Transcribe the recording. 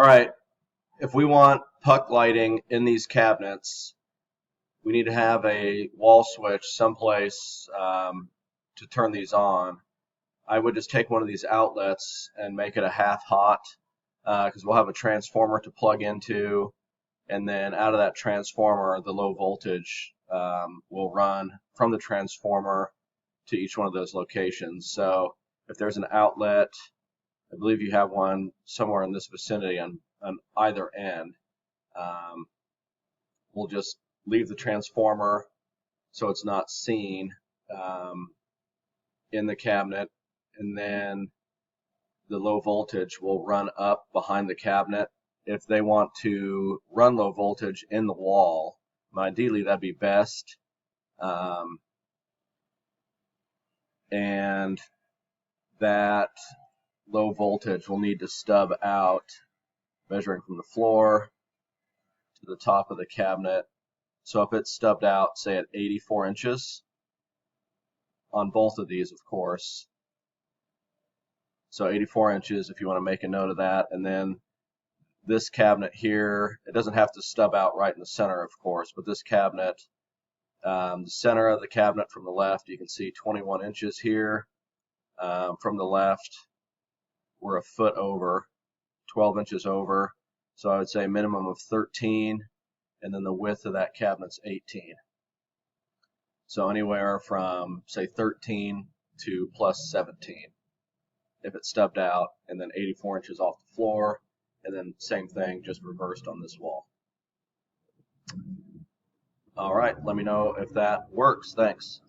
All right, if we want puck lighting in these cabinets, we need to have a wall switch someplace to turn these on. I would just take one of these outlets and make it a half hot because we'll have a transformer to plug into, and then out of that transformer, the low voltage will run from the transformer to each one of those locations. So if there's an outlet, I believe you have one somewhere in this vicinity on either end. We'll just leave the transformer so it's not seen in the cabinet, and then the low voltage will run up behind the cabinet. If they want to run low voltage in the wall, ideally that'd be best. And that low voltage will need to stub out, measuring from the floor to the top of the cabinet. So if it's stubbed out, say at 84 inches, on both of these, of course. So 84 inches, if you want to make a note of that. And then this cabinet here, it doesn't have to stub out right in the center, of course, but this cabinet, the center of the cabinet from the left, you can see 21 inches here. From the left, we're a foot over, 12 inches over. So I would say minimum of 13, and then the width of that cabinet's 18. So anywhere from, say, 13 to plus 17 if it's stubbed out, and then 84 inches off the floor, and then same thing, just reversed on this wall. All right, let me know if that works. Thanks.